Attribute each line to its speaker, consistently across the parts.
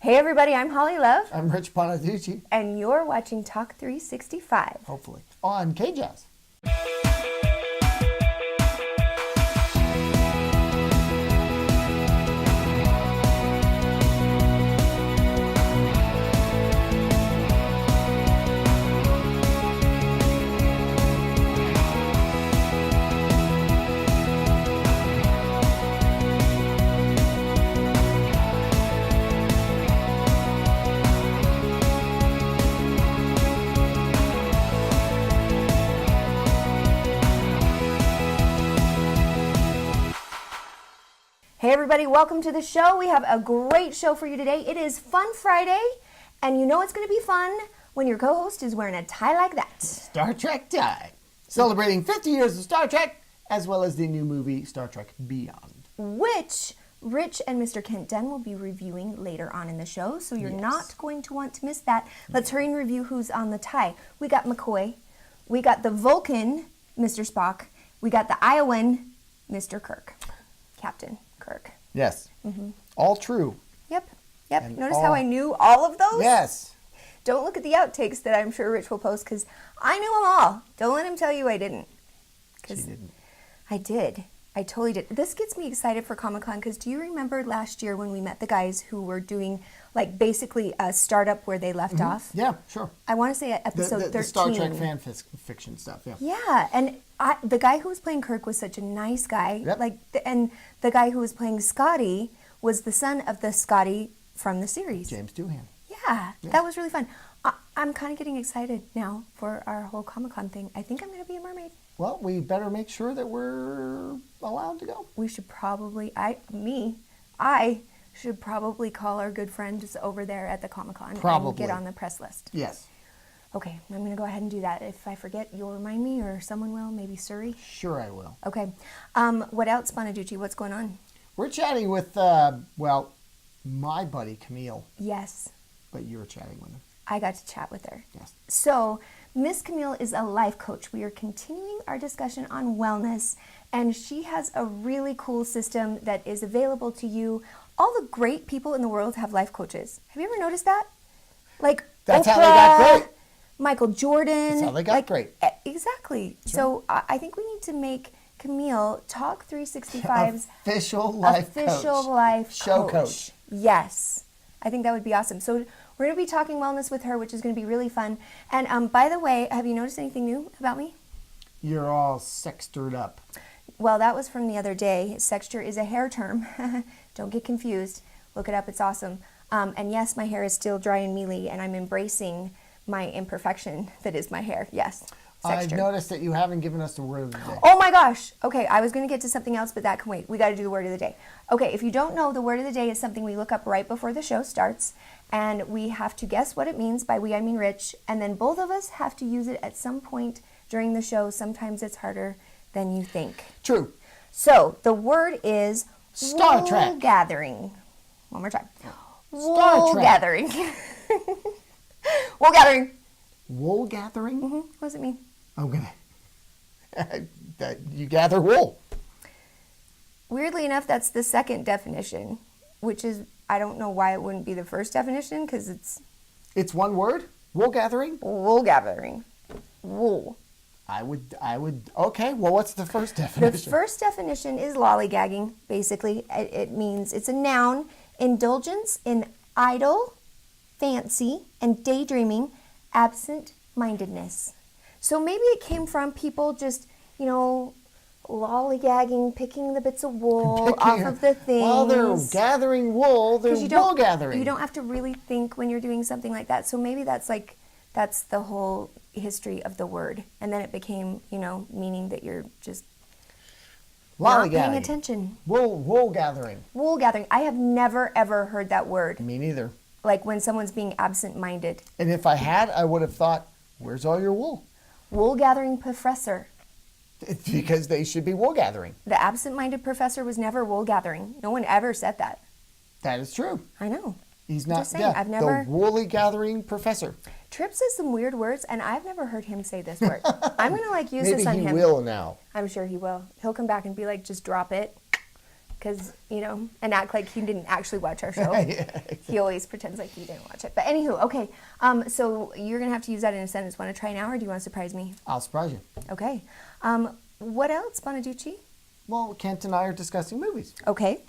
Speaker 1: Hey everybody, I'm Holly Love.
Speaker 2: I'm Rich Bonaducci.
Speaker 1: And you're watching Talk 365.
Speaker 2: Hopefully. On KJazz.
Speaker 1: Hey everybody, welcome to the show. We have a great show for you today. It is Fun Friday, and you know it's going to be fun when your co-host is wearing a tie like that.
Speaker 2: Star Trek tie. Celebrating 50 years of Star Trek, as well as the new movie Star Trek Beyond.
Speaker 1: Which Rich and Mr. Kent Dunn will be reviewing later on in the show, so you're not going to want to miss that. Let's hurry and review who's on the tie. We got McCoy. We got the Vulcan, Mr. Spock. We got the Iowan, Mr. Kirk. Captain Kirk.
Speaker 2: Yes. All true.
Speaker 1: Yep.
Speaker 2: And
Speaker 1: Notice how I knew all of those?
Speaker 2: Yes.
Speaker 1: Don't look at the outtakes that I'm sure Rich will post because I knew them all. Don't let him tell you I didn't.
Speaker 2: She didn't.
Speaker 1: I did. I totally did. This gets me excited for Comic-Con because do you remember last year when we met the guys who were doing like basically a startup where they left off?
Speaker 2: Yeah, sure.
Speaker 1: I want to say episode 13.
Speaker 2: The Star Trek fan fiction stuff, yeah.
Speaker 1: Yeah, and the guy who was playing Kirk was such a nice guy.
Speaker 2: Yep.
Speaker 1: And the guy who was playing Scotty was the son of the Scotty from the series.
Speaker 2: James Doohan.
Speaker 1: Yeah, that was really fun. I'm kind of getting excited now for our whole Comic-Con thing. I think I'm going to be a mermaid.
Speaker 2: Well, we better make sure that we're allowed to go.
Speaker 1: We should probably, I should probably call our good friends over there at the Comic-Con and get on the press list.
Speaker 2: Yes.
Speaker 1: Okay, I'm going to go ahead and do that. If I forget, you'll remind me or someone will, maybe Suri.
Speaker 2: Sure I will.
Speaker 1: Okay. What else, Bonaducci? What's going on?
Speaker 2: We're chatting with, my buddy Camille.
Speaker 1: Yes.
Speaker 2: But you were chatting with him.
Speaker 1: I got to chat with her.
Speaker 2: Yes.
Speaker 1: So, Miss Camille is a life coach. We are continuing our discussion on wellness, and she has a really cool system that is available to you. All the great people in the world have life coaches. Have you ever noticed that? Like
Speaker 2: That's
Speaker 1: Oprah,
Speaker 2: how they got great.
Speaker 1: Michael Jordan.
Speaker 2: That's how they got great.
Speaker 1: Exactly.
Speaker 2: Sure.
Speaker 1: So I think we need to make Camille Talk 365's
Speaker 2: official life coach.
Speaker 1: Yes. I think that would be awesome. So we're going to be talking wellness with her, which is going to be really fun. And by the way, have you noticed anything new about me?
Speaker 2: You're all sextered up.
Speaker 1: Well, that was from the other day. Sexture is a hair term. Don't get confused. Look it up. It's awesome. And yes, my hair is still dry and mealy, and I'm embracing my imperfection that is my hair. Yes. Sexture.
Speaker 2: I've noticed that you haven't given us the word of the day.
Speaker 1: Oh my gosh. Okay, I was going to get to something else, but that can wait. We got to do the word of the day. Okay, if you don't know, the word of the day is something we look up right before the show starts, and we have to guess what it means. By we, I mean Rich, and then both of us have to use it at some point during the show. Sometimes it's harder than you think.
Speaker 2: True.
Speaker 1: So, the word is
Speaker 2: Star Trek.
Speaker 1: Wool gathering. One more time.
Speaker 2: Star
Speaker 1: Wool
Speaker 2: Trek.
Speaker 1: gathering. Wool gathering.
Speaker 2: Wool gathering?
Speaker 1: What does it mean?
Speaker 2: I'm gonna. That you gather wool.
Speaker 1: Weirdly enough, that's the second definition, which is, I don't know why it wouldn't be the first definition, because it's
Speaker 2: It's one word. Wool gathering.
Speaker 1: wool gathering. Wool.
Speaker 2: I would. Okay. Well, what's the first definition?
Speaker 1: The first definition is lollygagging, basically. It means it's a noun, indulgence in idle, fancy, and daydreaming, absent-mindedness. So maybe it came from people just, lollygagging, picking the bits of wool off of the things.
Speaker 2: While they're gathering wool, they're wool gathering.
Speaker 1: You don't have to really think when you're doing something like that. So maybe that's the whole history of the word. And then it became, meaning that you're just not paying attention.
Speaker 2: Wool gathering.
Speaker 1: Wool gathering. I have never, ever heard that word.
Speaker 2: Me neither.
Speaker 1: Like when someone's being absent-minded.
Speaker 2: And if I had, I would have thought, where's all your wool?
Speaker 1: Wool gathering professor.
Speaker 2: It's because they should be wool gathering.
Speaker 1: The absent-minded professor was never wool gathering. No one ever said that.
Speaker 2: That is true.
Speaker 1: I know.
Speaker 2: He's not.
Speaker 1: Just saying, I've never.
Speaker 2: The woolly gathering professor.
Speaker 1: Tripp says some weird words, and I've never heard him say this word. I'm gonna use this on him.
Speaker 2: Maybe he will now.
Speaker 1: I'm sure he will. He'll come back and be like, just drop it. because, and act like he didn't actually watch our show.
Speaker 2: Yeah.
Speaker 1: He always pretends like he didn't watch it. But anywho, okay. So you're going to have to use that in a sentence. Want to try now, or do you want to surprise me?
Speaker 2: I'll surprise you.
Speaker 1: Okay. What else, Bonaducci?
Speaker 2: Well, Kent and I are discussing movies.
Speaker 1: Okay.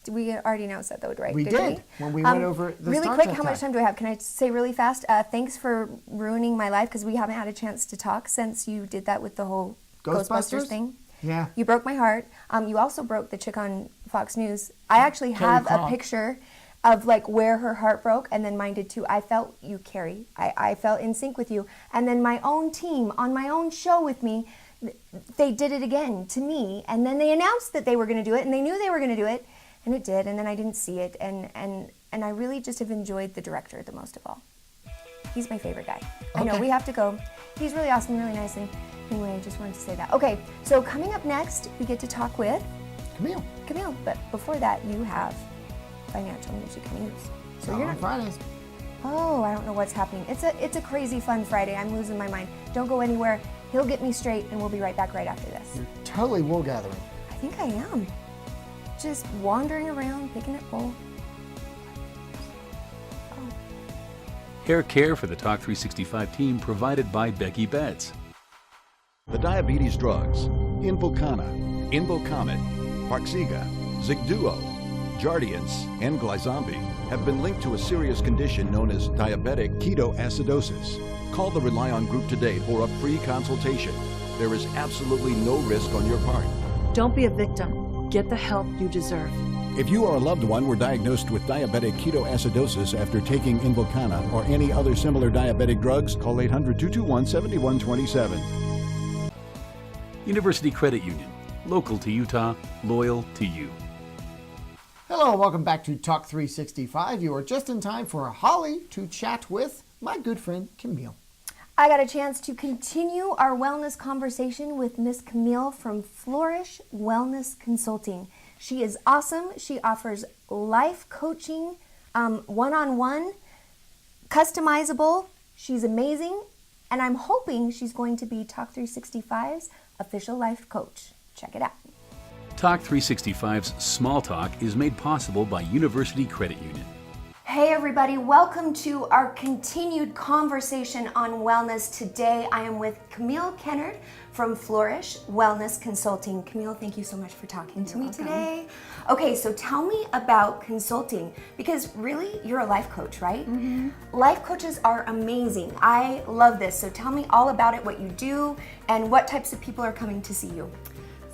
Speaker 1: We already announced that, though, right?
Speaker 2: We did when we went over the
Speaker 1: really
Speaker 2: Star
Speaker 1: quick,
Speaker 2: Trek
Speaker 1: how much time do I have? Can I say really fast? Thanks for ruining my life, because we haven't had a chance to talk since you did that with the whole Ghostbusters thing.
Speaker 2: Yeah.
Speaker 1: You broke my heart. You also broke the chick on Fox News. I actually have a picture of like where her heart broke, and then mine did too. I felt you, Carrie. I felt in sync with you. And then my own team on my own show with me, they did it again to me. And then they announced that they were going to do it, and they knew they were going to do it, and it did. And then I didn't see it, and I really just have enjoyed the director the most of all. He's my favorite guy. Okay. I know we have to go. He's really awesome, really nice, and anyway, I just wanted to say that. Okay, so coming up next, we get to talk with Camille. But before that, you have financial news you can use. So you're not
Speaker 2: Fridays.
Speaker 1: Oh, I don't know what's happening. It's a crazy fun Friday. I'm losing my mind. Don't go anywhere. He'll get me straight, and we'll be right back right after this.
Speaker 2: You're totally wool gathering.
Speaker 1: I think I am. Just wandering around, picking at wool.
Speaker 3: Hair care for the Talk 365 team provided by Becky Betts.
Speaker 4: The diabetes drugs, Invokana, Invocomet, Farxiga, Zigduo, Jardiance, and Glyzombi have been linked to a serious condition known as diabetic ketoacidosis. Call the Rely On group today for a free consultation. There is absolutely no risk on your part.
Speaker 5: Don't be a victim. Get the help you deserve.
Speaker 4: If you or a loved one were diagnosed with diabetic ketoacidosis after taking Invokana or any other similar diabetic drugs, call 800-221-7127.
Speaker 3: University Credit Union, local to Utah, loyal to you.
Speaker 2: Hello, welcome back to Talk 365. You are just in time for Holly to chat with my good friend Camille.
Speaker 1: I got a chance to continue our wellness conversation with Miss Camille from Flourish Wellness Consulting. She is awesome. She offers life coaching, one-on-one, customizable. She's amazing. And I'm hoping she's going to be Talk 365's official life coach. Check it out.
Speaker 3: Talk 365's Small Talk is made possible by University Credit Union.
Speaker 1: Hey everybody, welcome to our continued conversation on wellness. Today I am with Camille Kennard from Flourish Wellness Consulting. Camille, thank you so much for talking to me today. Okay, so tell me about consulting, because really you're a life coach, right? Mm-hmm. Life coaches are amazing. I love this. So tell me all about it, what you do, and what types of people are coming to see you.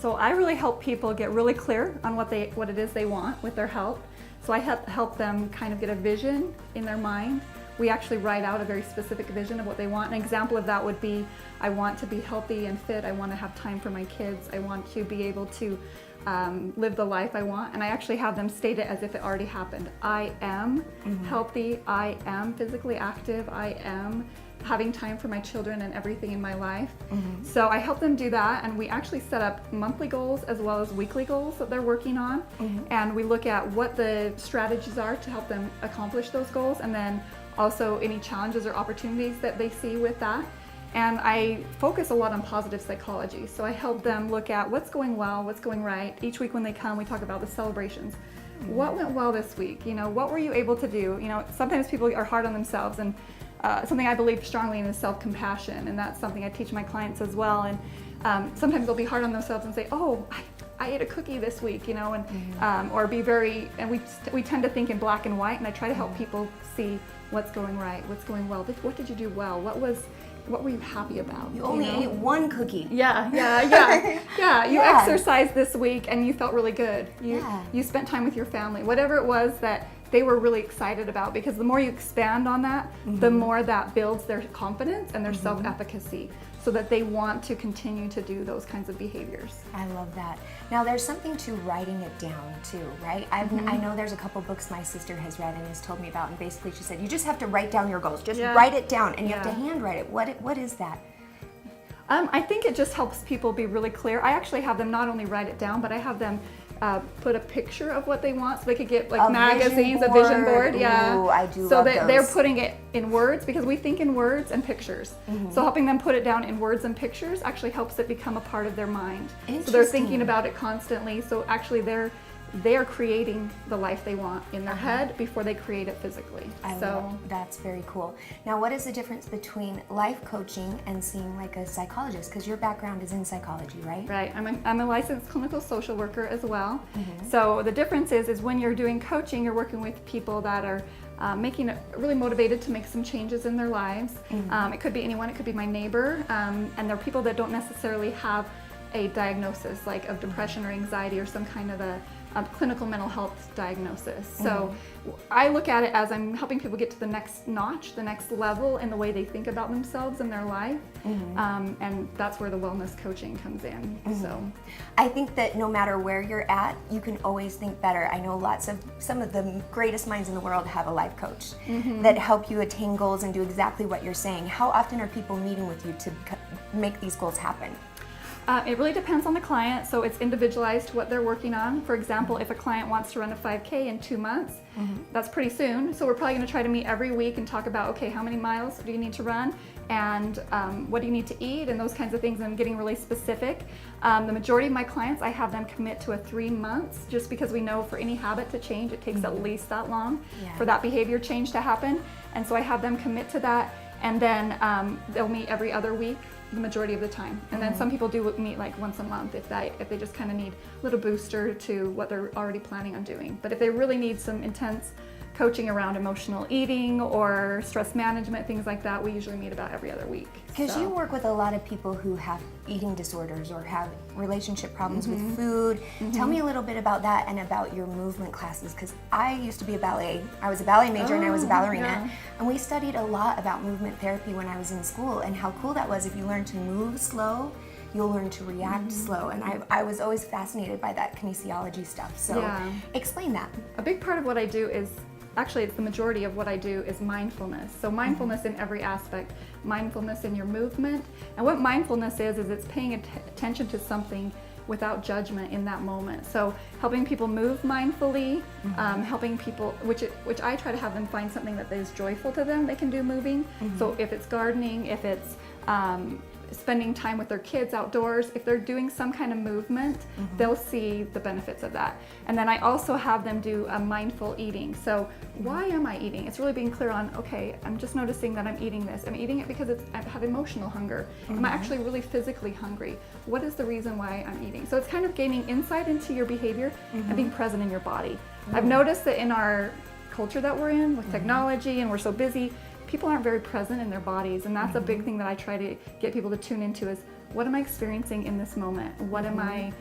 Speaker 6: So I really help people get really clear on what it is they want with their health. So I help them kind of get a vision in their mind. We actually write out a very specific vision of what they want. An example of that would be, I want to be healthy and fit. I want to have time for my kids. I want to be able to live the life I want. And I actually have them state it as if it already happened. I am healthy. I am physically active. I am having time for my children and everything in my life. So I help them do that, and we actually set up monthly goals as well as weekly goals that they're working on. And we look at what the strategies are to help them accomplish those goals, and then also any challenges or opportunities that they see with that. And I focus a lot on positive psychology. So I help them look at what's going well, what's going right. Each week when they come, we talk about the celebrations. What went well this week? What were you able to do? Sometimes people are hard on themselves, and something I believe strongly in is self-compassion, and that's something I teach my clients as well. And sometimes they'll be hard on themselves and say, "Oh, I ate a cookie this week," or be very. And we tend to think in black and white, and I try to help people see what's going right, what's going well. What did you do well? What were you happy about?
Speaker 1: You only ate one cookie.
Speaker 6: Yeah. You exercised this week, and you felt really good. You spent time with your family. Whatever it was that they were really excited about, because the more you expand on that, the more that builds their confidence and their self-efficacy, so that they want to continue to do those kinds of behaviors.
Speaker 1: I love that. Now there's something to writing it down too, right? I know there's a couple books my sister has read and has told me about, and basically she said, you just have to write down your goals. Just write it down, and you have to handwrite it. What is that?
Speaker 6: I think it just helps people be really clear. I actually have them not only write it down, but I have them put a picture of what they want, so they could get like magazines, a vision board.
Speaker 1: Ooh, I do
Speaker 6: so
Speaker 1: love
Speaker 6: that they're
Speaker 1: those.
Speaker 6: putting it in words, because we think in words and pictures. So helping them put it down in words and pictures actually helps it become a part of their mind. So they're thinking about it constantly. So actually they're they are creating the life they want in their head before they create it physically.
Speaker 1: That's very cool. Now, what is the difference between life coaching and seeing like a psychologist? Because your background is in psychology, right?
Speaker 6: Right. I'm a licensed clinical social worker as well. So the difference is when you're doing coaching, you're working with people that are making it really motivated to make some changes in their lives. It could be anyone. It could be my neighbor, and they're people that don't necessarily have a diagnosis like of depression or anxiety or some kind of a clinical mental health diagnosis. So I look at it as I'm helping people get to the next notch, the next level in the way they think about themselves and their life. And that's where the wellness coaching comes in. So
Speaker 1: I think that no matter where you're at, you can always think better. I know some of the greatest minds in the world have a life coach that help you attain goals and do exactly what you're saying. How often are people meeting with you to make these goals happen?
Speaker 6: It really depends on the client, so it's individualized to what they're working on. For example, if a client wants to run a 5K in 2 months, that's pretty soon. So we're probably going to try to meet every week and talk about, okay, how many miles do you need to run, and what do you need to eat, and those kinds of things, and getting really specific. The majority of my clients, I have them commit to a 3 months, just because we know for any habit to change, it takes at least that long for that behavior change to happen. And so I have them commit to that, and then they'll meet every other week the majority of the time. And then some people do meet like once a month if they just kind of need a little booster to what they're already planning on doing. But if they really need some intense coaching around emotional eating or stress management, things like that, we usually meet about every other week.
Speaker 1: Because you work with a lot of people who have eating disorders or have relationship problems with food. Tell me a little bit about that and about your movement classes, because I used to be I was a ballet major and I was a ballerina, and we studied a lot about movement therapy when I was in school, and how cool that was. If you learn to move slow, you'll learn to react slow, and I was always fascinated by that kinesiology stuff. So explain that.
Speaker 6: A big part of what I do is, actually it's the majority of what I do, is mindfulness. So mindfulness in every aspect, mindfulness in your movement. And what mindfulness is it's paying attention to something without judgment in that moment. So helping people move mindfully, helping people, which I try to have them find something that is joyful to them they can do moving. So if it's gardening, if it's spending time with their kids outdoors, if they're doing some kind of movement, they'll see the benefits of that. And then I also have them do a mindful eating. So why am I eating? It's really being clear on, okay, I'm just noticing that I'm eating this. I'm eating it because I have emotional hunger. Am I actually really physically hungry? What is the reason why I'm eating? So it's kind of gaining insight into your behavior and being present in your body. I've noticed that in our culture that we're in with technology, and we're so busy, people aren't very present in their bodies, and that's a big thing that I try to get people to tune into is, what am I experiencing in this moment? What am I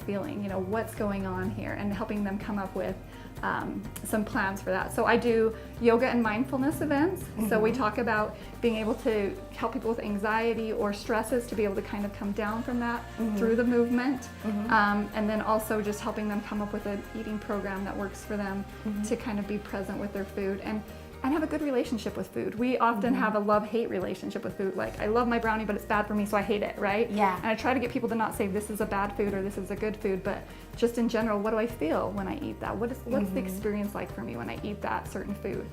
Speaker 6: feeling? What's going on here? And helping them come up with some plans for that. So I do yoga and mindfulness events. So we talk about being able to help people with anxiety or stresses to be able to kind of come down from that through the movement. And then also just helping them come up with an eating program that works for them to kind of be present with their food and have a good relationship with food. We often have a love-hate relationship with food. Like, I love my brownie, but it's bad for me, so I hate it, right?
Speaker 1: Yeah.
Speaker 6: And I try to get people to not say this is a bad food or this is a good food, but just in general, what do I feel when I eat that? What's the experience like for me when I eat that certain food?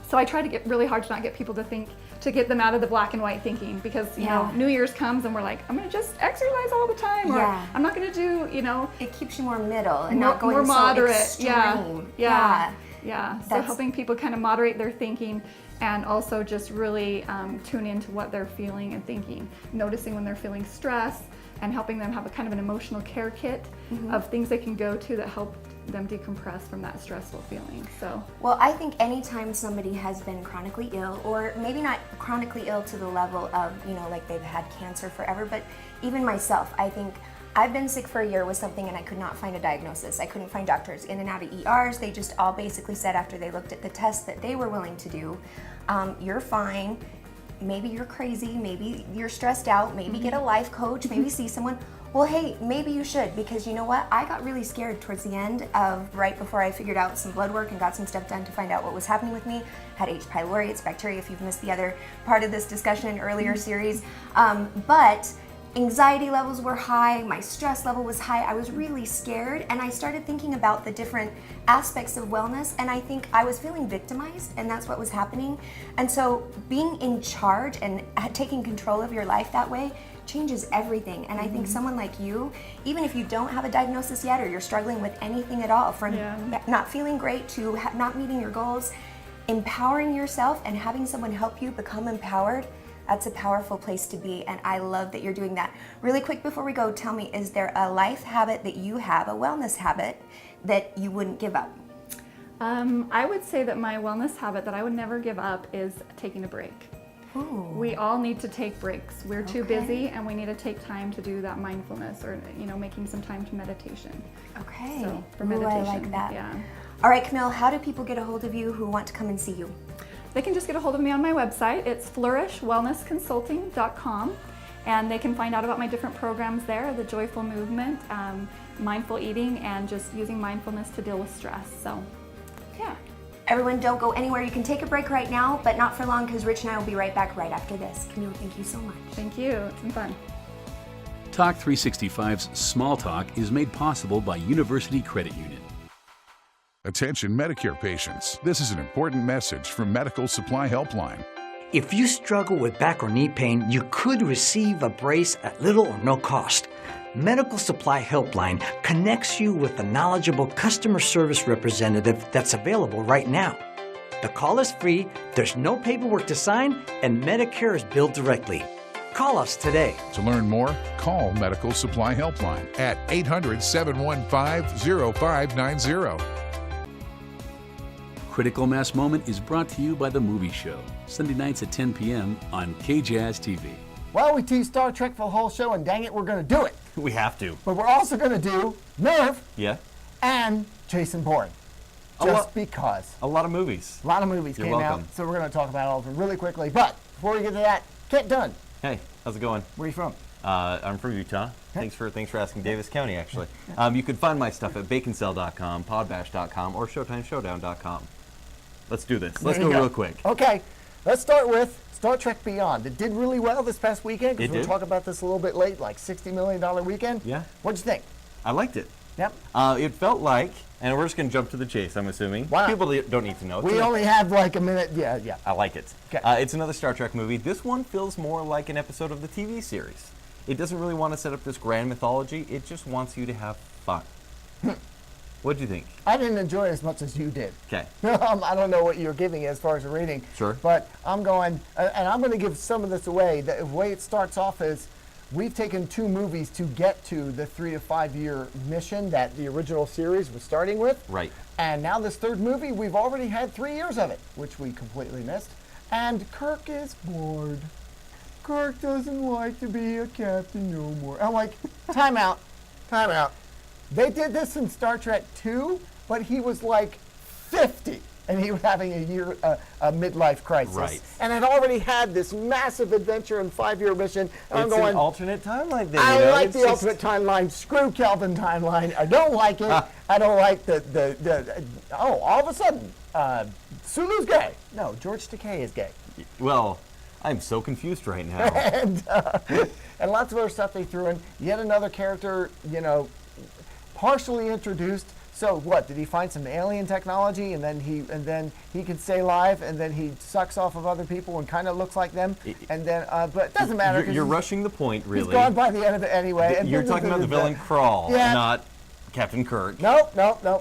Speaker 6: So I try to get really hard to not get people to get them out of the black and white thinking, because you know, New Year's comes and we're like, I'm gonna just exercise all the time, or I'm not gonna do,
Speaker 1: It keeps you more middle and not going
Speaker 6: more moderate.
Speaker 1: so extreme.
Speaker 6: Yeah. So helping people kind of moderate their thinking, and also just really tune into what they're feeling and thinking, noticing when they're feeling stress, and helping them have a kind of an emotional care kit of things they can go to that help them decompress from that stressful feeling. So,
Speaker 1: well, I think anytime somebody has been chronically ill, or maybe not chronically ill to the level of, like they've had cancer forever, but even myself, I think I've been sick for a year with something and I could not find a diagnosis. I couldn't find doctors in and out of ERs. They just all basically said, after they looked at the tests that they were willing to do, you're fine. Maybe you're crazy, maybe you're stressed out, maybe get a life coach, maybe see someone. Well, hey, maybe you should, because you know what? I got really scared towards the end of, right before I figured out some blood work and got some stuff done to find out what was happening with me. Had H. pylori, it's bacteria, if you've missed the other part of this discussion in earlier series. But anxiety levels were high, my stress level was high, I was really scared, and I started thinking about the different aspects of wellness, and I think I was feeling victimized, and that's what was happening. And so being in charge and taking control of your life that way changes everything. And I think someone like you, even if you don't have a diagnosis yet or you're struggling with anything at all, from not feeling great to not meeting your goals, empowering yourself and having someone help you become empowered, that's a powerful place to be, and I love that you're doing that. Really quick before we go, tell me, is there a life habit that you have, a wellness habit, that you wouldn't give up?
Speaker 6: I would say that my wellness habit that I would never give up is taking a break.
Speaker 1: Ooh.
Speaker 6: We all need to take breaks. We're too busy, and we need to take time to do that mindfulness, or making some time to meditation.
Speaker 1: Okay.
Speaker 6: So for
Speaker 1: Ooh,
Speaker 6: meditation,
Speaker 1: I like that.
Speaker 6: Yeah.
Speaker 1: All right, Camille, how do people get a hold of you who want to come and see you?
Speaker 6: They can just get a hold of me on my website. It's flourishwellnessconsulting.com, and they can find out about my different programs there, the Joyful Movement, mindful eating, and just using mindfulness to deal with stress. So, yeah.
Speaker 1: Everyone, don't go anywhere. You can take a break right now, but not for long, because Rich and I will be right back right after this. Camille, thank you so much.
Speaker 6: Thank you. It's been fun.
Speaker 3: Talk 365's Small Talk is made possible by University Credit Union.
Speaker 7: Attention Medicare patients. This is an important message from Medical Supply Helpline.
Speaker 8: If you struggle with back or knee pain, you could receive a brace at little or no cost. Medical Supply Helpline connects you with a knowledgeable customer service representative that's available right now. The call is free, there's no paperwork to sign, and Medicare is billed directly. Call us today.
Speaker 7: To learn more, call Medical Supply Helpline at 800-715-0590.
Speaker 3: Critical Mass Moment is brought to you by The Movie Show, Sunday nights at 10 p.m. on KJazz TV.
Speaker 2: Well, we teased Star Trek for the whole show, and dang it, we're going to do it.
Speaker 9: We have to.
Speaker 2: But we're also going to do Nerve
Speaker 9: Yeah.
Speaker 2: and Jason Bourne. Just because.
Speaker 9: A lot of movies.
Speaker 2: A lot of movies
Speaker 9: You're
Speaker 2: came
Speaker 9: welcome.
Speaker 2: out, so we're going to talk about all of them really quickly. But before we get to that, Kent Dunn,
Speaker 9: Hey, how's it going?
Speaker 2: where are you from?
Speaker 9: I'm from Utah. Thanks for asking. Davis County, actually. You can find my stuff at baconcell.com, podbash.com, or showtimeshowdown.com. Let's do this. Let's
Speaker 2: There you
Speaker 9: go real quick.
Speaker 2: Okay, let's start with Star Trek Beyond. It did really well this past weekend, because
Speaker 9: It
Speaker 2: we'll
Speaker 9: did.
Speaker 2: talk about this a little bit late, like $60 million weekend.
Speaker 9: Yeah.
Speaker 2: What'd you think?
Speaker 9: I liked it.
Speaker 2: Yep.
Speaker 9: It felt like, and we're just going to jump to the chase, I'm assuming.
Speaker 2: Why not?
Speaker 9: People don't need to know.
Speaker 2: We only have like a minute. Yeah.
Speaker 9: I like it.
Speaker 2: 'Kay.
Speaker 9: It's another Star Trek movie. This one feels more like an episode of the TV series. It doesn't really want to set up this grand mythology. It just wants you to have fun. What do you think?
Speaker 2: I didn't enjoy it as much as you did.
Speaker 9: Okay.
Speaker 2: I don't know what you're giving as far as a rating.
Speaker 9: Sure.
Speaker 2: But I'm going, and I'm going to give some of this away. The way it starts off is we've taken 2 movies to get to the 3 to 5 year mission that the original series was starting with.
Speaker 9: Right.
Speaker 2: And now this 3rd movie, we've already had 3 years of it, which we completely missed. And Kirk is bored. Kirk doesn't like to be a captain no more. I'm like, time out. They did this in Star Trek 2, but he was like 50, and he was having a midlife crisis.
Speaker 9: Right.
Speaker 2: And had already had this massive adventure and 5-year mission. And I'm
Speaker 9: It's
Speaker 2: going,
Speaker 9: an alternate timeline there.
Speaker 2: I like
Speaker 9: It's
Speaker 2: the
Speaker 9: just-
Speaker 2: ultimate timeline. Screw Kelvin timeline. I don't like it. I don't like the all of a sudden, Sulu's gay. No, George Takei is gay.
Speaker 9: Well, I'm so confused right now.
Speaker 2: And lots of other stuff they threw in. Yet another character, partially introduced. So what? Did he find some alien technology, and then he can stay alive, and then he sucks off of other people and kind of looks like them, and then but it doesn't matter. 'cause
Speaker 9: You're
Speaker 2: he's-
Speaker 9: rushing the point, really.
Speaker 2: He's gone by the end of it anyway. And
Speaker 9: You're talking about the villain Crawl,
Speaker 2: Yeah.
Speaker 9: not Captain Kirk.
Speaker 2: No.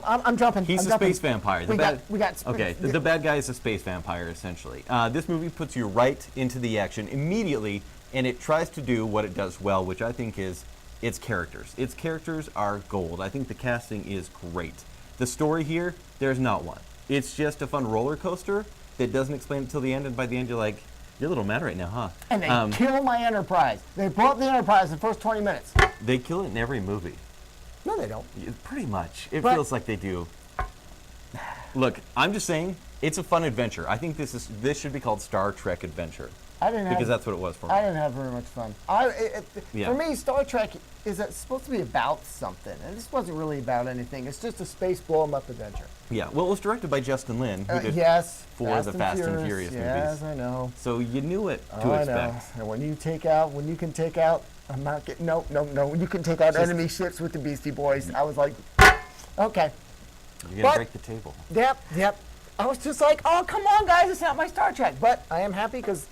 Speaker 2: I'm jumping.
Speaker 9: He's
Speaker 2: I'm
Speaker 9: a
Speaker 2: jumping.
Speaker 9: space vampire.
Speaker 2: We got.
Speaker 9: Okay, the bad guy is a space vampire, essentially. This movie puts you right into the action immediately, and it tries to do what it does well, which I think is its characters. Its characters are gold. I think the casting is great. The story here, there's not one. It's just a fun roller coaster that doesn't explain it till the end, and by the end you're like, you're a little mad right now, huh?
Speaker 2: And they kill my Enterprise. They blow up the Enterprise in the first 20 minutes.
Speaker 9: They kill it in every movie.
Speaker 2: No, they don't.
Speaker 9: Pretty much. It
Speaker 2: But-
Speaker 9: feels like they do. Look, I'm just saying, it's a fun adventure. I think this should be called Star Trek Adventure.
Speaker 2: I didn't have.
Speaker 9: Because that's what it was for me.
Speaker 2: I didn't have very much fun.
Speaker 9: Yeah.
Speaker 2: For me, Star Trek is supposed to be about something, and this wasn't really about anything. It's just a space blow 'em up adventure.
Speaker 9: Yeah, well, it was directed by Justin Lin, who did
Speaker 2: Yes.
Speaker 9: 4 of the Fast and Furious
Speaker 2: Yes,
Speaker 9: movies.
Speaker 2: I know.
Speaker 9: So you knew it to
Speaker 2: I know.
Speaker 9: expect.
Speaker 2: And when you can take out, I'm not getting, no. When you can take out enemy ships with the Beastie Boys, I was like, okay.
Speaker 9: You're going
Speaker 2: But-
Speaker 9: to break the table.
Speaker 2: Yep. I was just like, oh, come on, guys, it's not my Star Trek. But I am happy because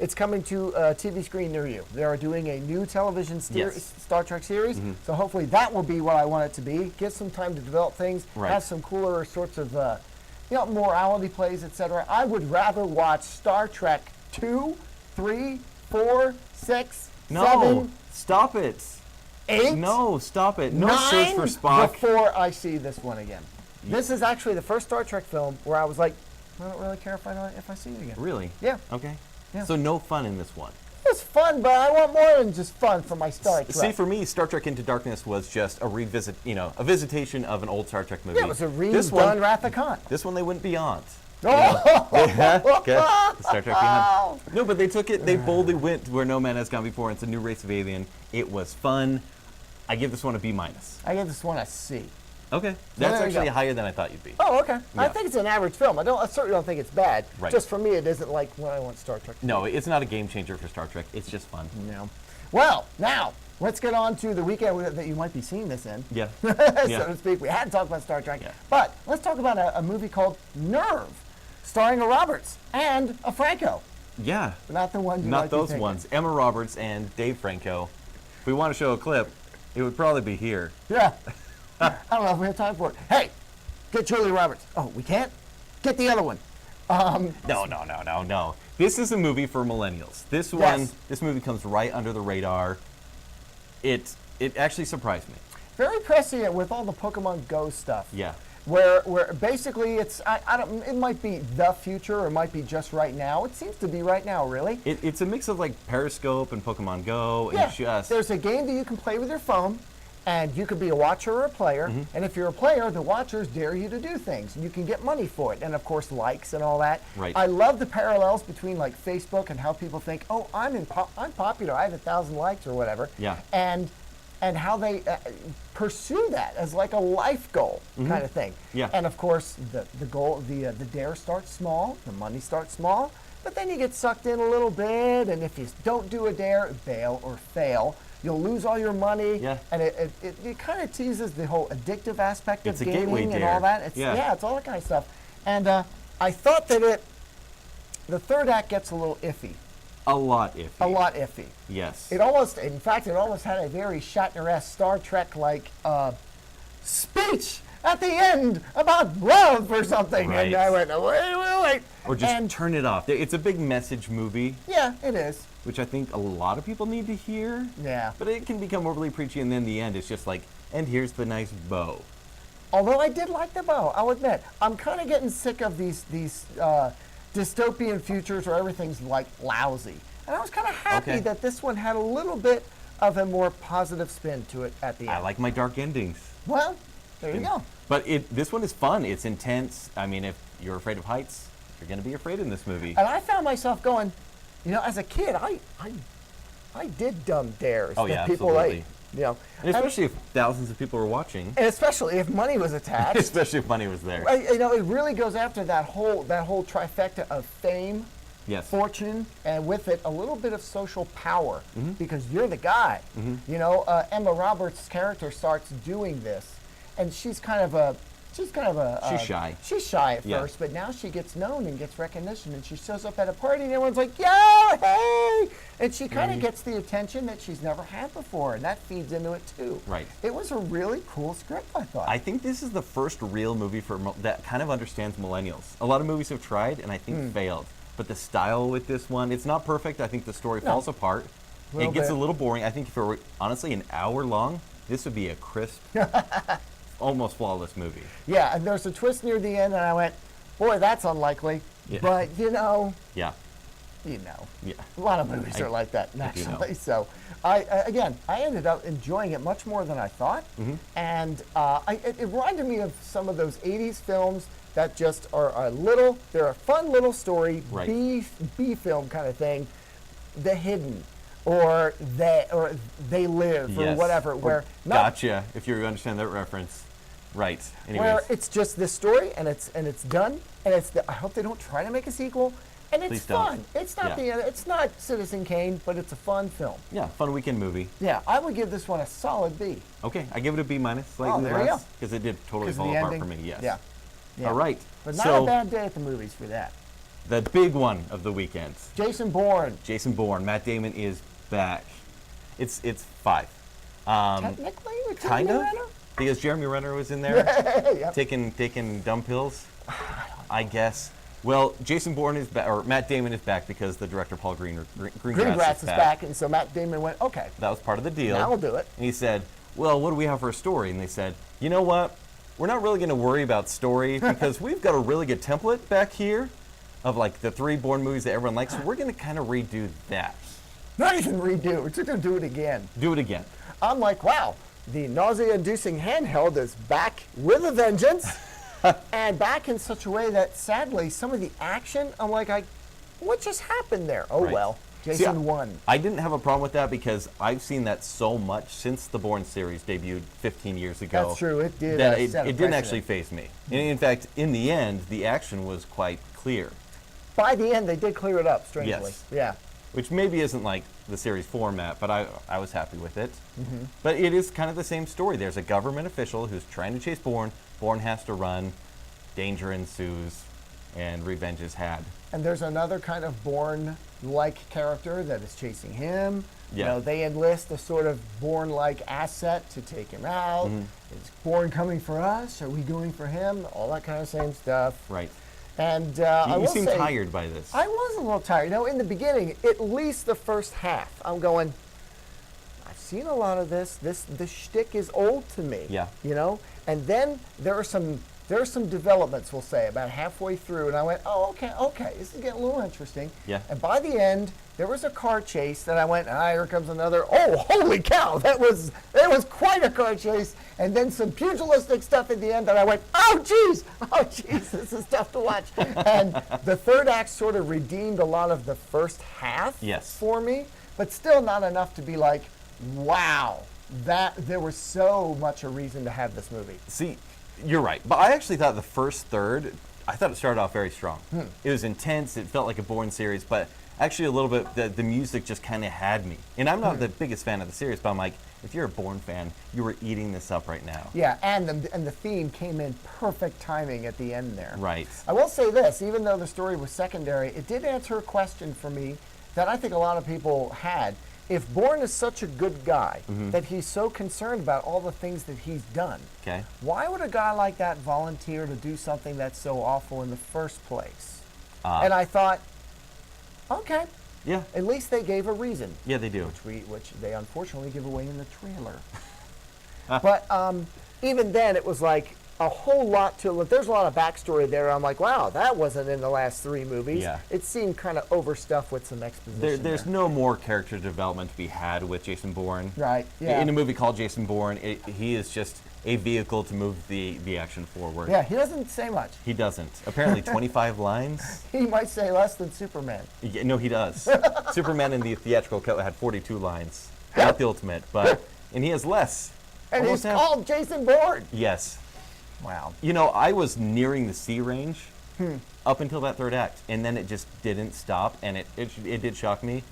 Speaker 2: It's coming to a TV screen near you. They are doing a new television Star Trek series, so hopefully that will be what I want it to be. Give some time to develop things, have some cooler sorts of morality plays, etc. I would rather watch Star Trek 2, 3, 4, 6, 7.
Speaker 9: Stop it.
Speaker 2: 8.
Speaker 9: No, stop it. No
Speaker 2: 9
Speaker 9: search for Spock.
Speaker 2: Before I see this one again. This is actually the first Star Trek film where I was like, I don't really care if I see it again.
Speaker 9: Really?
Speaker 2: Yeah.
Speaker 9: Okay.
Speaker 2: Yeah.
Speaker 9: So no fun in this one.
Speaker 2: It's fun, but I want more than just fun for my Star Trek.
Speaker 9: See, for me, Star Trek Into Darkness was just a revisit, a visitation of an old Star Trek movie.
Speaker 2: Yeah, it was a redone Wrath of Khan.
Speaker 9: This one they went beyond.
Speaker 2: Okay.
Speaker 9: Star Trek Beyond. No, but they took it. They boldly went where no man has gone before. It's a new race of alien. It was fun. I give this one a B-.
Speaker 2: I give this one a C.
Speaker 9: Okay, that's actually higher than I thought you'd be.
Speaker 2: Oh, okay.
Speaker 9: Yeah.
Speaker 2: I think it's an average film. I certainly don't think it's bad.
Speaker 9: Right.
Speaker 2: Just for me, it isn't like what I want Star Trek to be.
Speaker 9: No, it's not a game changer for Star Trek. It's just fun.
Speaker 2: No. Well, now let's get on to the weekend that you might be seeing this in.
Speaker 9: Yeah.
Speaker 2: So to speak. We hadn't talked about Star Trek, but let's talk about a movie called Nerve, starring a Roberts and a Franco.
Speaker 9: Yeah.
Speaker 2: Not the ones.
Speaker 9: Not those ones. Emma Roberts and Dave Franco. If we want to show a clip, it would probably be here.
Speaker 2: Yeah. I don't know if we have time for it. Hey, get Julia Roberts. Oh, we can't? Get the other one.
Speaker 9: No. This is a movie for millennials. This movie comes right under the radar. It actually surprised me.
Speaker 2: Very prescient with all the Pokemon Go stuff.
Speaker 9: Yeah.
Speaker 2: Where basically it's it might be the future or it might be just right now. It seems to be right now, really.
Speaker 9: It's a mix of like Periscope and Pokemon Go.
Speaker 2: Yeah.
Speaker 9: And
Speaker 2: there's a game that you can play with your phone. And you could be a watcher or a player, and if you're a player, the watchers dare you to do things. You can get money for it, and of course likes and all that.
Speaker 9: Right.
Speaker 2: I love the parallels between like Facebook and how people think, oh, I'm popular, I have 1,000 likes or whatever.
Speaker 9: Yeah.
Speaker 2: And how they pursue that as like a life goal kind of thing.
Speaker 9: Yeah.
Speaker 2: And of course, the goal, the dare starts small, the money starts small, but then you get sucked in a little bit, and if you don't do a dare, bail or fail. You'll lose all your money, and it kind of teases the whole addictive aspect of gaming and all that. It's all that kind of stuff. And I thought that the third act gets a little iffy.
Speaker 9: A lot iffy. Yes.
Speaker 2: It almost had a very Shatner-esque Star Trek-like speech at the end about love or something.
Speaker 9: Right.
Speaker 2: And I went, wait.
Speaker 9: Or just turn it off. It's a big message movie.
Speaker 2: Yeah, it is.
Speaker 9: Which I think a lot of people need to hear.
Speaker 2: Yeah.
Speaker 9: But it can become overly preachy, and then the end it's just like, and here's the nice bow.
Speaker 2: Although I did like the bow, I'll admit. I'm kind of getting sick of these dystopian futures where everything's like lousy. And I was kind of happy that this one had a little bit of a more positive spin to it at the end.
Speaker 9: I like my dark endings.
Speaker 2: Well, there you go.
Speaker 9: But this one is fun. It's intense. I mean, if you're afraid of heights, you're going to be afraid in this movie.
Speaker 2: And I found myself going, as a kid, I did dumb dares.
Speaker 9: Oh, yeah, absolutely.
Speaker 2: And
Speaker 9: especially if thousands of people were watching.
Speaker 2: And especially if money was attached.
Speaker 9: Especially if money was there.
Speaker 2: It really goes after that whole trifecta of fame, fortune, and with it a little bit of social power because you're the guy. Emma Roberts' character starts doing this, and she's shy. She's shy at first, but now she gets known and gets recognition, and she shows up at a party, and everyone's like, "Yeah, hey!" And she kind of gets the attention that she's never had before, and that feeds into it too.
Speaker 9: Right.
Speaker 2: It was a really cool script, I thought.
Speaker 9: I think this is the first real movie that kind of understands millennials. A lot of movies have tried, and I think failed. But the style with this one, it's not perfect. I think the story falls apart. It gets a little boring. I think if it were honestly an hour long, this would be a crisp. Almost flawless movie.
Speaker 2: Yeah, and there's a twist near the end, and I went, boy, that's unlikely. Yeah. But,
Speaker 9: Yeah.
Speaker 2: Yeah. A lot of movies are like that, naturally. So, I ended up enjoying it much more than I thought. And it reminded me of some of those 80s films that just are they're a fun little story, B film kind of thing. The Hidden. Or they live, or whatever.
Speaker 9: Gotcha, if you understand that reference. Right. Anyways.
Speaker 2: Where it's just this story, and it's done, and I hope they don't try to make a sequel, and it's fun. It's not it's not Citizen Kane, but it's a fun film.
Speaker 9: Yeah, fun weekend movie.
Speaker 2: Yeah, I would give this one a solid B.
Speaker 9: Okay, I give it a B-, slightly less, because it did totally fall apart for me. Yes.
Speaker 2: Yeah.
Speaker 9: All right.
Speaker 2: But not a bad day at the movies for that.
Speaker 9: the big one of the weekend.
Speaker 2: Jason Bourne.
Speaker 9: Jason Bourne. Matt Damon is back. It's 5.
Speaker 2: Technically, with
Speaker 9: Kind
Speaker 2: Jeremy
Speaker 9: of.
Speaker 2: Renner?
Speaker 9: Because Jeremy Renner was in there
Speaker 2: Yep.
Speaker 9: taking dumb pills, I guess. Well, Jason Bourne is back, or Matt Damon is back because the director Paul Greengrass
Speaker 2: is back, and so Matt Damon went, okay,
Speaker 9: That was part of the deal.
Speaker 2: now we'll do it.
Speaker 9: And he said, well, what do we have for a story? And they said, you know what? We're not really going to worry about story because we've got a really good template back here of like the 3 Bourne movies that everyone likes. So we're going to kind of redo that.
Speaker 2: Not even redo, we're just going to do it again.
Speaker 9: Do it again.
Speaker 2: I'm like, wow, the nausea-inducing handheld is back with a vengeance, and back in such a way that, sadly, some of the action, I'm like, what just happened there? Oh,
Speaker 9: Right.
Speaker 2: well,
Speaker 9: See,
Speaker 2: Jason won.
Speaker 9: I didn't have a problem with that because I've seen that so much since the Bourne series debuted 15 years ago.
Speaker 2: That's true, it did.
Speaker 9: That
Speaker 2: set a
Speaker 9: it didn't
Speaker 2: precedent.
Speaker 9: actually faze me. And in fact, in the end, the action was quite clear,
Speaker 2: By the end, they did clear it up, strangely.
Speaker 9: Yes.
Speaker 2: Yeah.
Speaker 9: which maybe isn't like the series format, but I was happy with it.
Speaker 2: Mm-hmm.
Speaker 9: But it is kind of the same story. There's a government official who's trying to chase Bourne. Bourne has to run. Danger ensues, and revenge is had.
Speaker 2: And there's another kind of Bourne-like character that is chasing him.
Speaker 9: Yeah.
Speaker 2: You know, they enlist a sort of Bourne-like asset to take him out.
Speaker 9: Mm-hmm.
Speaker 2: Is Bourne coming for us? Are we going for him? All that kind of same stuff.
Speaker 9: Right.
Speaker 2: And I
Speaker 9: You
Speaker 2: will
Speaker 9: seem
Speaker 2: say,
Speaker 9: tired by this.
Speaker 2: I was a little tired. You know, in the beginning, at least the first half, I'm going, I've seen a lot of this. The shtick is old to me.
Speaker 9: Yeah.
Speaker 2: You know? And then there are some developments, we'll say, about halfway through, and I went, oh, okay, this is getting a little interesting.
Speaker 9: Yeah.
Speaker 2: And by the end, there was a car chase that I went, here comes another, oh, holy cow, that was quite a car chase. And then some pugilistic stuff at the end that I went, oh, geez, this is tough to watch. And the third act sort of redeemed a lot of the first half
Speaker 9: Yes.
Speaker 2: for me, but still not enough to be like, wow, that there was so much a reason to have this movie.
Speaker 9: See, you're right. But I actually thought the first third, I thought it started off very strong. It was intense. It felt like a Bourne series, but actually a little bit, the music just kind of had me. And I'm not the biggest fan of the series, but I'm like, if you're a Bourne fan, you were eating this up right now.
Speaker 2: Yeah, and the theme came in perfect timing at the end there.
Speaker 9: Right.
Speaker 2: I will say this, even though the story was secondary, it did answer a question for me that I think a lot of people had. If Bourne is such a good guy, that he's so concerned about all the things that he's done,
Speaker 9: Okay.
Speaker 2: why would a guy like that volunteer to do something that's so awful in the first place? And I thought, okay,
Speaker 9: Yeah.
Speaker 2: at least they gave a reason.
Speaker 9: Yeah, they do.
Speaker 2: Which they unfortunately give away in the trailer. But even then, it was like a whole lot to it. There's a lot of backstory there. I'm like, wow, that wasn't in the last 3 movies.
Speaker 9: Yeah.
Speaker 2: It seemed kind of overstuffed with some exposition.
Speaker 9: There's
Speaker 2: there.
Speaker 9: no more character development to be had with Jason Bourne.
Speaker 2: Right, yeah.
Speaker 9: In a movie called Jason Bourne, he is just a vehicle to move the action forward.
Speaker 2: Yeah, he doesn't say much.
Speaker 9: He doesn't. Apparently 25 lines.
Speaker 2: He might say less than Superman.
Speaker 9: Yeah, no, he does. Superman in the theatrical cut had 42 lines. Not the ultimate, and he has less.
Speaker 2: And
Speaker 9: Almost
Speaker 2: he's
Speaker 9: half.
Speaker 2: called Jason Bourne.
Speaker 9: Yes.
Speaker 2: Wow.
Speaker 9: You know, I was nearing the C range up until that third act, and then it just didn't stop, and it did shock me.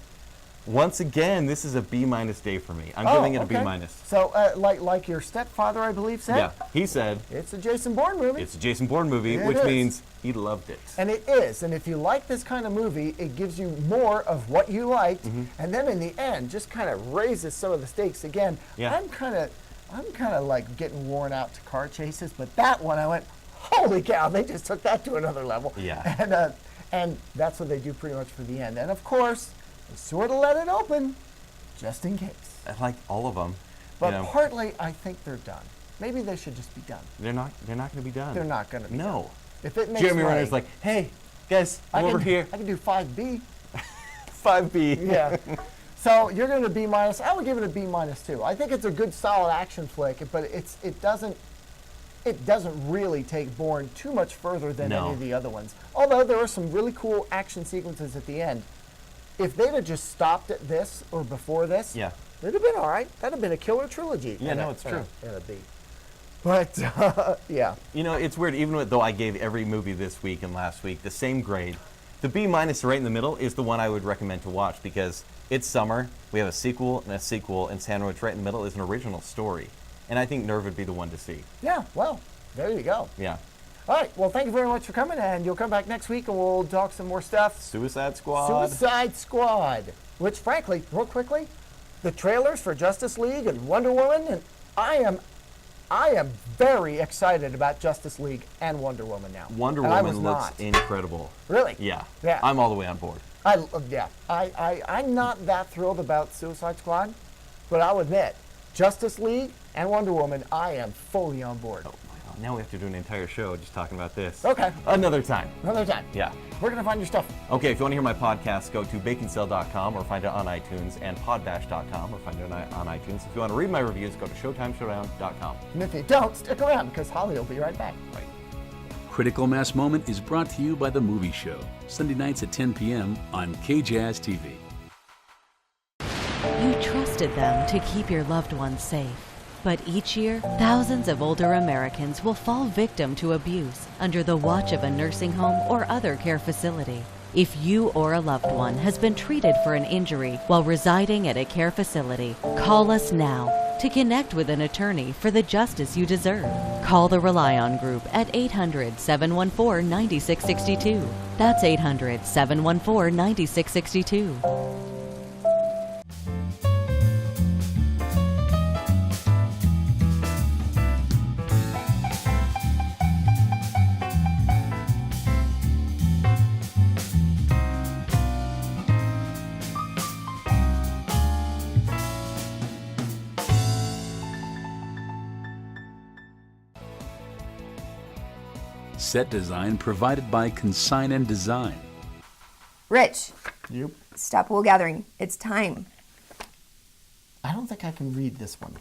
Speaker 9: Once again, this is a B- day for me. I'm giving it a B-.
Speaker 2: So, like your stepfather, I believe, said?
Speaker 9: Yeah, he said
Speaker 2: It's a Jason Bourne movie.
Speaker 9: it's a Jason Bourne movie,
Speaker 2: It
Speaker 9: which
Speaker 2: is.
Speaker 9: means he loved it.
Speaker 2: And it is. And if you like this kind of movie, it gives you more of what you liked. And then in the end, just kind of raises some of the stakes again.
Speaker 9: Yeah.
Speaker 2: I'm kind of like getting worn out to car chases, but that one I went, holy cow, they just took that to another level.
Speaker 9: Yeah.
Speaker 2: And that's what they do pretty much for the end. And of course, they sort of let it open, just in case.
Speaker 9: I like all of them.
Speaker 2: But
Speaker 9: you know,
Speaker 2: partly, I think they're done. Maybe they should just be done.
Speaker 9: they're not going to be done.
Speaker 2: They're not going to be done.
Speaker 9: No.
Speaker 2: If it makes
Speaker 9: Jeremy
Speaker 2: money,
Speaker 9: Renner's like, hey, guys, I'm over here.
Speaker 2: I can do 5B.
Speaker 9: 5B.
Speaker 2: Yeah. So you're going to B-. I would give it a B- too. I think it's a good, solid action flick, but it doesn't really take Bourne too much further than
Speaker 9: No.
Speaker 2: any of the other ones. Although there are some really cool action sequences at the end. If they'd have just stopped at this or before this,
Speaker 9: Yeah.
Speaker 2: it'd have been all right. That'd have been a killer trilogy.
Speaker 9: Yeah, no, it's true.
Speaker 2: And a B. But yeah.
Speaker 9: You know, it's weird, even though I gave every movie this week and last week the same grade, the B- right in the middle is the one I would recommend to watch because it's summer, we have a sequel, and sandwiched right in the middle is an original story. And I think Nerve would be the one to see.
Speaker 2: Yeah, well, there you go.
Speaker 9: Yeah.
Speaker 2: All right, well, thank you very much for coming, and you'll come back next week, and we'll talk some more stuff.
Speaker 9: Suicide Squad.
Speaker 2: Suicide Squad, which, frankly, real quickly, the trailers for Justice League and Wonder Woman, and I am very excited about Justice League and Wonder Woman now.
Speaker 9: Wonder
Speaker 2: and
Speaker 9: Woman looks incredible.
Speaker 2: Really?
Speaker 9: Yeah.
Speaker 2: Yeah.
Speaker 9: I'm all the way on board.
Speaker 2: I'm not that thrilled about Suicide Squad, but I'll admit, Justice League and Wonder Woman, I am fully on board.
Speaker 9: Oh my God. Now we have to do an entire show just talking about this.
Speaker 2: Okay.
Speaker 9: Another time.
Speaker 2: Another time.
Speaker 9: Yeah.
Speaker 2: We're going to find your stuff.
Speaker 9: Okay, if you want to hear my podcast, go to baconcell.com or find it on iTunes, and podbash.com or find it on iTunes. If you want to read my reviews, go to showtimeshowdown.com.
Speaker 2: And if you don't, stick around, because Holly will be right back.
Speaker 9: Right.
Speaker 3: Critical Mass Moment is brought to you by The Movie Show, Sunday nights at 10 p.m. on KJazz TV.
Speaker 10: You trusted them to keep your loved ones safe. But each year, thousands of older Americans will fall victim to abuse under the watch of a nursing home or other care facility. If you or a loved one has been treated for an injury while residing at a care facility, call us now to connect with an attorney for the justice you deserve. Call the Rely On Group at 800-714-9662. That's 800-714-9662.
Speaker 3: Set design provided by Consign and Design.
Speaker 1: Rich,
Speaker 2: Yep.
Speaker 1: stop wool gathering. It's time.
Speaker 2: I don't think I can read this one.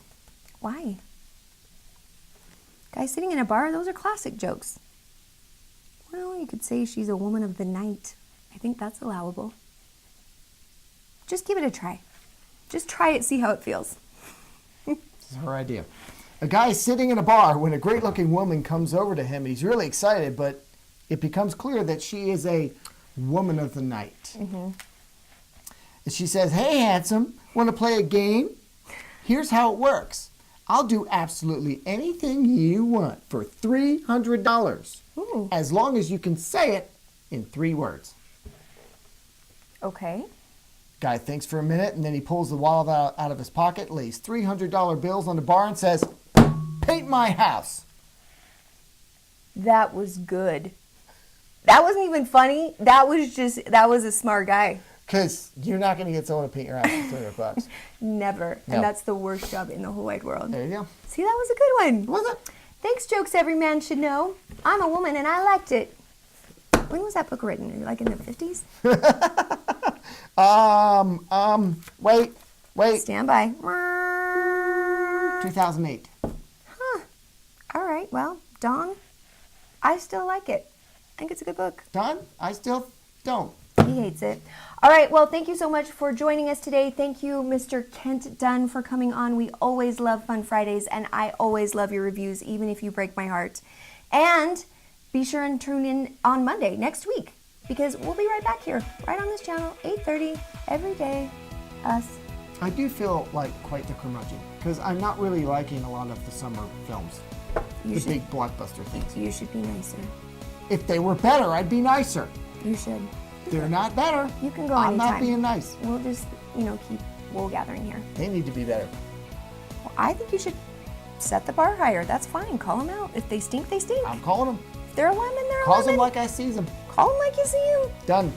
Speaker 1: Why? Guy sitting in a bar, those are classic jokes. Well, you could say she's a woman of the night. I think that's allowable. Just give it a try. Just try it, see how it feels.
Speaker 2: This is her idea. A guy is sitting in a bar when a great-looking woman comes over to him. He's really excited, but it becomes clear that she is a woman of the night. Mm-hmm. And she says, "Hey, handsome, want to play a game? Here's how it works. I'll do absolutely anything you want for $300, as long as you can say it in 3 words."
Speaker 1: Okay.
Speaker 2: Guy thinks for a minute, and then he pulls the wallet out of his pocket, lays $300 bills on the bar, and says, "Paint my house."
Speaker 1: That was good. That wasn't even funny. That was a smart guy.
Speaker 2: Because you're not going to get someone to paint your house for $300.
Speaker 1: Never.
Speaker 2: No.
Speaker 1: And that's the worst job in the whole wide world.
Speaker 2: There you go.
Speaker 1: See, that was a good one.
Speaker 2: Was it?
Speaker 1: Thanks, jokes every man should know. I'm a woman and I liked it. When was that book written? Like in the 50s?
Speaker 2: Wait.
Speaker 1: Stand by.
Speaker 2: 2008.
Speaker 1: Huh. All right. Well, Don, I still like it. I think it's a good book.
Speaker 2: Don, I still don't.
Speaker 1: He hates it. All right. Well, thank you so much for joining us today. Thank you, Mr. Kent Dunn, for coming on. We always love Fun Fridays, and I always love your reviews, even if you break my heart. And be sure and tune in on Monday next week, because we'll be right back here, right on this channel, 8:30 every day. Us.
Speaker 2: I do feel like quite the curmudgeon, because I'm not really liking a lot of the summer films. The big blockbuster things.
Speaker 1: You should be nicer.
Speaker 2: If they were better, I'd be nicer.
Speaker 1: You should.
Speaker 2: They're not better.
Speaker 1: You can go
Speaker 2: I'm
Speaker 1: anytime.
Speaker 2: not being nice.
Speaker 1: We'll just, keep wool gathering here.
Speaker 2: They need to be better.
Speaker 1: Well, I think you should set the bar higher. That's fine. Call them out. If they stink, they stink.
Speaker 2: I'm calling them.
Speaker 1: If they're a lemon, they're a lemon.
Speaker 2: Calls them like I sees them.
Speaker 1: Call them like you see them.
Speaker 2: Done.